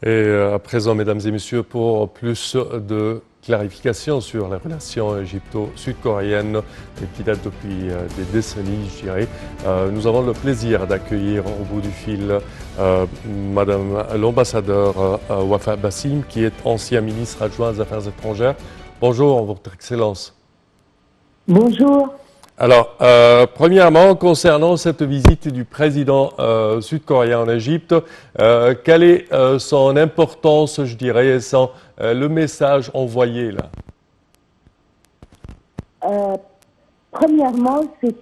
Et à présent, mesdames et messieurs, pour plus de clarification sur les relations égypto-sud-coréennes qui datent depuis des décennies, je dirais, nous avons le plaisir d'accueillir au bout du fil Madame l'ambassadeur Wafa Bassim, qui est ancien ministre adjoint des Affaires étrangères. Bonjour, Votre Excellence. Bonjour. Alors, premièrement, concernant cette visite du président sud-coréen en Égypte, quelle est son importance, je dirais, et le message envoyé là? Premièrement, c'est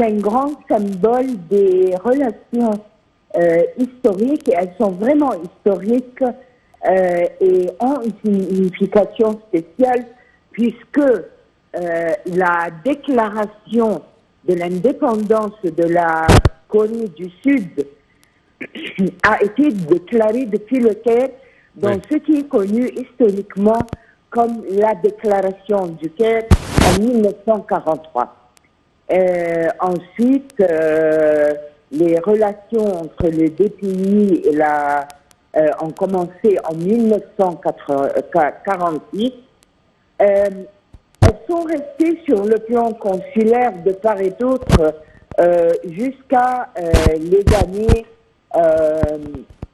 un grand symbole des relations historiques, et elles sont vraiment historiques et ont une signification spéciale puisque la déclaration de l'indépendance de la Corée du Sud a été déclarée depuis le Caire dans ce qui est connu historiquement comme la déclaration du Caire en 1943. Ensuite, les relations entre les deux pays ont commencé en 1948. Elles sont restées sur le plan consulaire de part et d'autre jusqu'à les années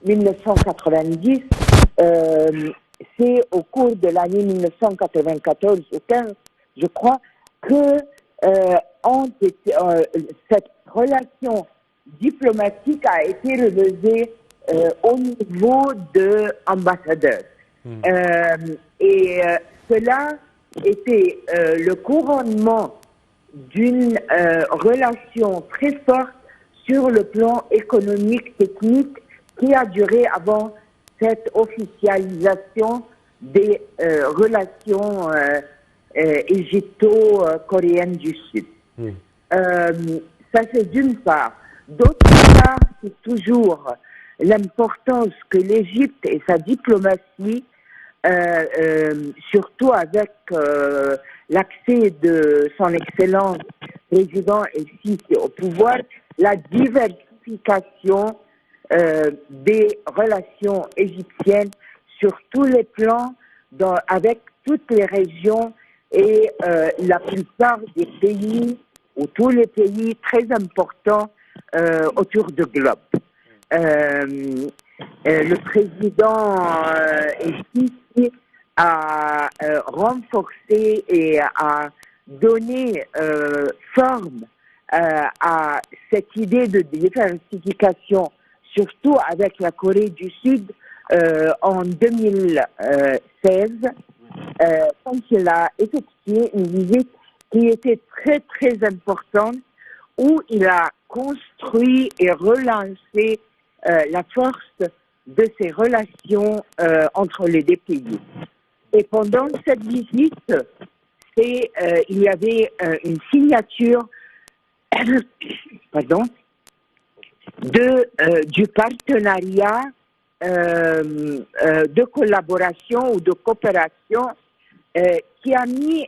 1990. C'est au cours de l'année 1994 ou 15, je crois, que cette relation diplomatique a été relevée au niveau de ambassadeurs. Cela était le couronnement d'une relation très forte sur le plan économique, technique, qui a duré avant cette officialisation des relations égypto-coréennes du Sud. Ça, c'est d'une part. D'autre part, c'est toujours l'importance que l'Égypte et sa diplomatie, surtout avec l'accès de son Excellence président El-Sisi au pouvoir, la diversification des relations égyptiennes sur tous les plans, avec toutes les régions et la plupart des pays, ou tous les pays très importants autour du globe. Le président El-Sisi a renforcé et a donné forme à cette idée de diversification, surtout avec la Corée du Sud en 2016, quand il a effectué une visite qui était très très importante, où il a construit et relancé la force de ces relations entre les deux pays. Et pendant cette visite, il y avait une signature du partenariat de collaboration ou de coopération qui a mis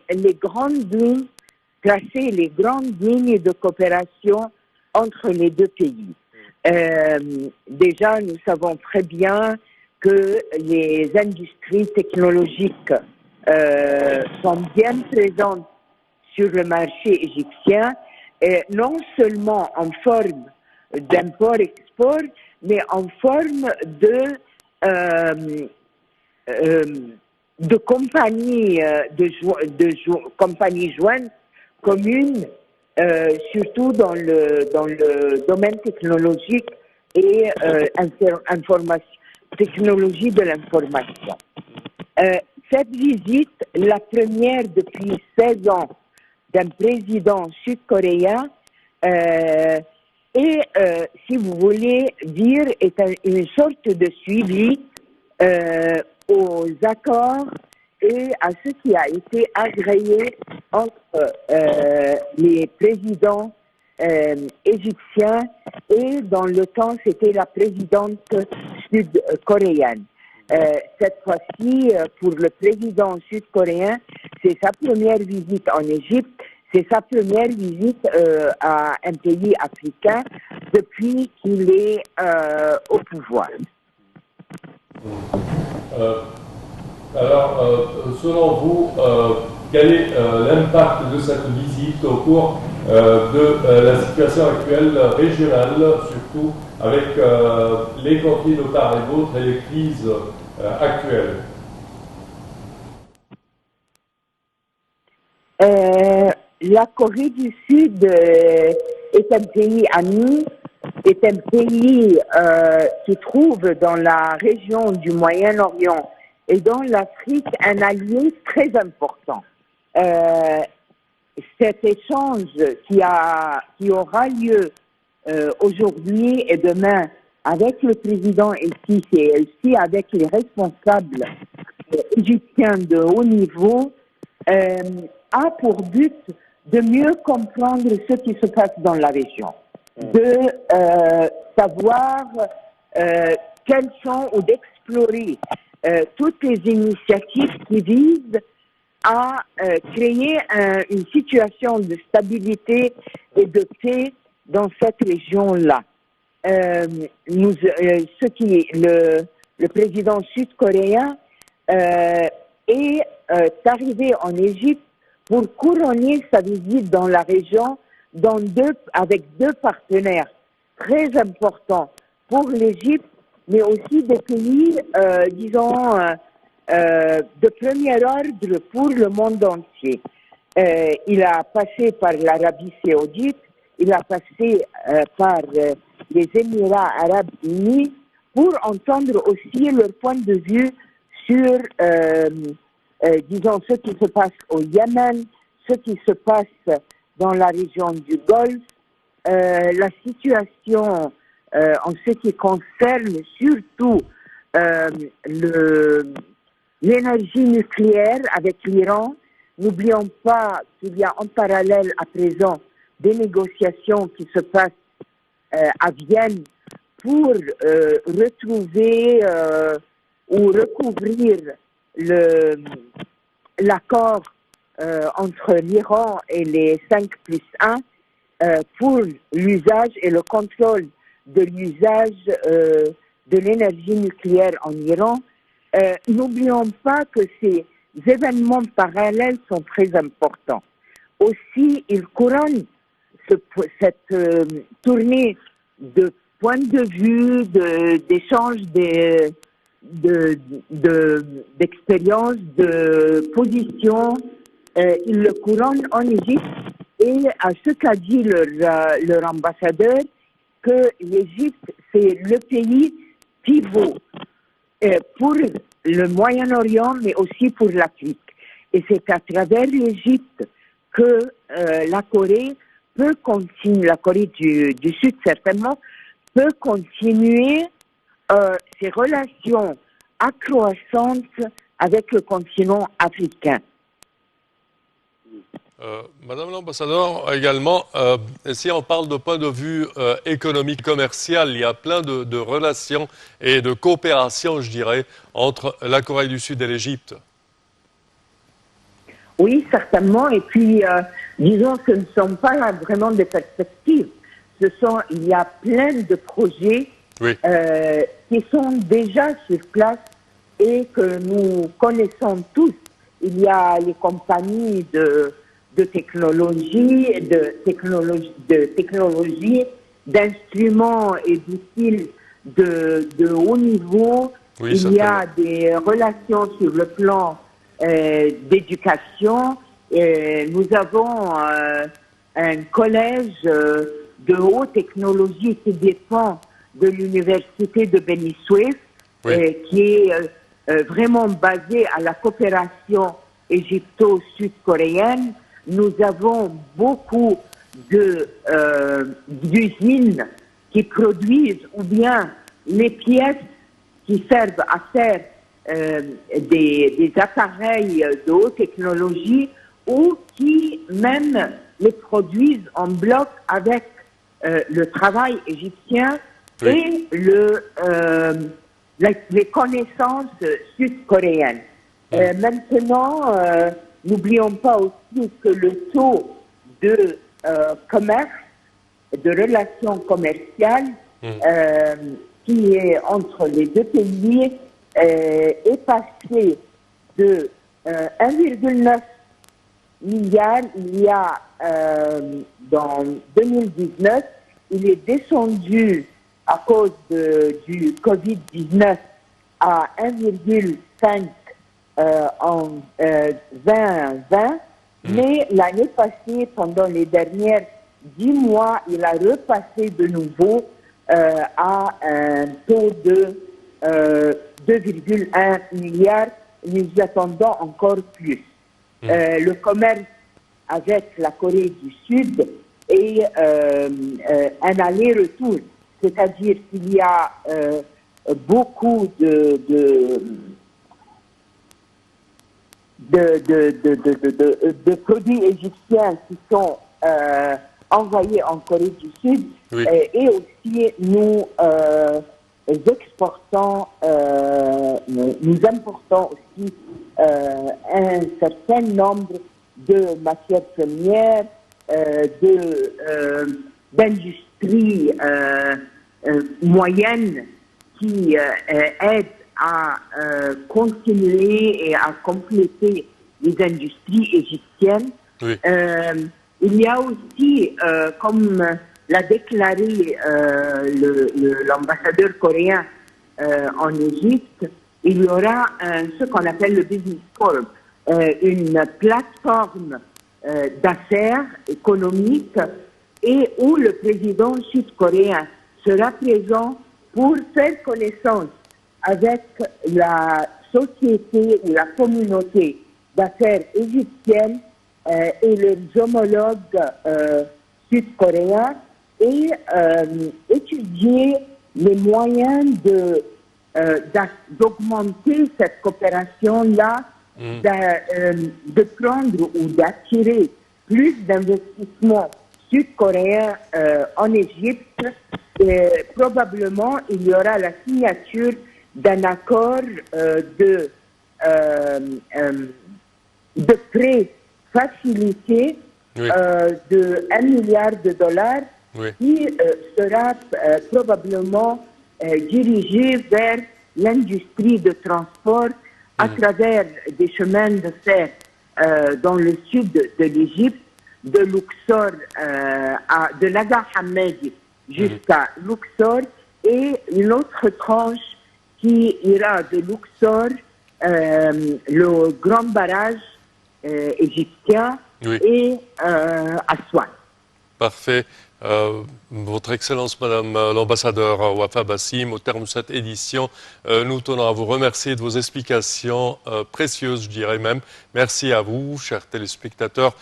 tracé les grandes lignes de coopération entre les deux pays. Déjà, nous savons très bien que les industries technologiques sont bien présentes sur le marché égyptien, non seulement en forme d'import-export, mais en forme de compagnies, compagnies jointes communes, surtout dans le domaine technologique et technologie de l'information. Cette visite, la première depuis 16 ans d'un président sud-coréen, et, si vous voulez dire, est une sorte de suivi aux accords et à ce qui a été agréé entre les présidents égyptiens et dans le temps, c'était la présidente sud-coréenne. Cette fois-ci, pour le président sud-coréen, c'est sa première visite en Égypte. C'est sa première visite à un pays africain depuis qu'il est au pouvoir. Selon vous, quel est l'impact de cette visite au cours de la situation actuelle régionale, surtout avec les conflits de part et d'autre et les crises actuelles? La Corée du Sud est un pays ami, est un pays qui trouve dans la région du Moyen-Orient et dans l'Afrique un allié très important. Cet échange qui aura lieu aujourd'hui et demain avec le président El-Sisi et aussi avec les responsables égyptiens de haut niveau a pour but de mieux comprendre ce qui se passe dans la région, de savoir quelles sont ou d'explorer toutes les initiatives qui visent à créer une situation de stabilité et de paix dans cette région-là. Le président sud-coréen est arrivé en Égypte pour couronner sa visite dans la région avec deux partenaires très importants pour l'Égypte, mais aussi des pays, de premier ordre pour le monde entier. Il a passé par l'Arabie saoudite, il a passé par les Émirats arabes unis pour entendre aussi leur point de vue sur, ce qui se passe au Yémen, ce qui se passe dans la région du Golfe, la situation en ce qui concerne surtout l'énergie nucléaire avec l'Iran. N'oublions pas qu'il y a en parallèle à présent des négociations qui se passent à Vienne pour retrouver ou recouvrir l'accord entre l'Iran et les 5+1 pour l'usage et le contrôle de l'usage de l'énergie nucléaire en Iran. N'oublions pas que ces événements parallèles sont très importants. Aussi, il couronne cette tournée de points de vue, d'échanges d'expériences, de positions. Il le couronne en Égypte et à ce qu'a dit leur ambassadeur, que l'Égypte, c'est le pays pivot pour le Moyen-Orient, mais aussi pour l'Afrique. Et c'est à travers l'Égypte que la Corée peut continuer, la Corée du Sud certainement, peut continuer ses relations accroissantes avec le continent africain. Madame l'ambassadeur, également, si on parle de point de vue économique, commercial, il y a plein de relations et de coopération, je dirais, entre la Corée du Sud et l'Égypte. Oui, certainement. Et puis, disons, ce ne sont pas là vraiment des perspectives. Il y a plein de projets qui sont déjà sur place et que nous connaissons tous. Il y a les compagnies de technologie, d'instruments et d'outils de haut niveau. Oui, il y a des relations sur le plan d'éducation. Nous avons un collège de haute technologie qui dépend de l'université de Beni Suef, qui est vraiment basé à la coopération égypto-sud-coréenne. Nous avons beaucoup d'usines qui produisent ou bien les pièces qui servent à faire des appareils de haute technologie ou qui même les produisent en bloc avec le travail égyptien et les connaissances sud-coréennes. Maintenant, n'oublions pas aussi que le taux de commerce, de relations commerciales qui est entre les deux pays est passé de 1,9 milliard il y a dans 2019, il est descendu à cause du Covid-19 à 1,5 en 2020, mais l'année passée, pendant les dernières 10 mois, il a repassé de nouveau à un taux de 2,1 milliards. Nous attendons encore plus. Le commerce avec la Corée du Sud est un aller-retour, c'est-à-dire qu'il y a beaucoup de produits égyptiens qui sont envoyés en Corée du Sud, Oui. et aussi nous exportons, nous importons aussi un certain nombre de matières premières, d'industries moyennes qui aident à continuer et à compléter les industries égyptiennes. Oui. Il y a aussi, comme l'a déclaré l'ambassadeur coréen en Égypte, il y aura ce qu'on appelle le Business Forum, une plateforme d'affaires économiques et où le président sud-coréen sera présent pour faire connaissance avec la société ou la communauté d'affaires égyptienne et leurs homologues sud-coréens et étudier les moyens d'augmenter cette coopération-là, de prendre ou d'attirer plus d'investissements sud-coréens en Égypte. Et probablement, il y aura la signature d'un accord de prêt facilité de 1 milliard de dollars qui sera probablement dirigé vers l'industrie de transport à travers des chemins de fer dans le sud de l'Égypte, de Luxor, de Nada Hammadi jusqu'à Luxor, et une autre tranche qui ira de Luxor, le grand barrage égyptien, et Aswan. Parfait. Votre Excellence, Madame l'ambassadeur Wafa Bassim, au terme de cette édition, nous tenons à vous remercier de vos explications précieuses, je dirais même. Merci à vous, chers téléspectateurs.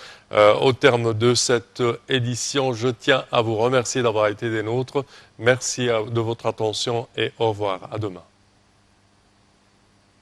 Au terme de cette édition, je tiens à vous remercier d'avoir été des nôtres. Merci de votre attention et au revoir. À demain.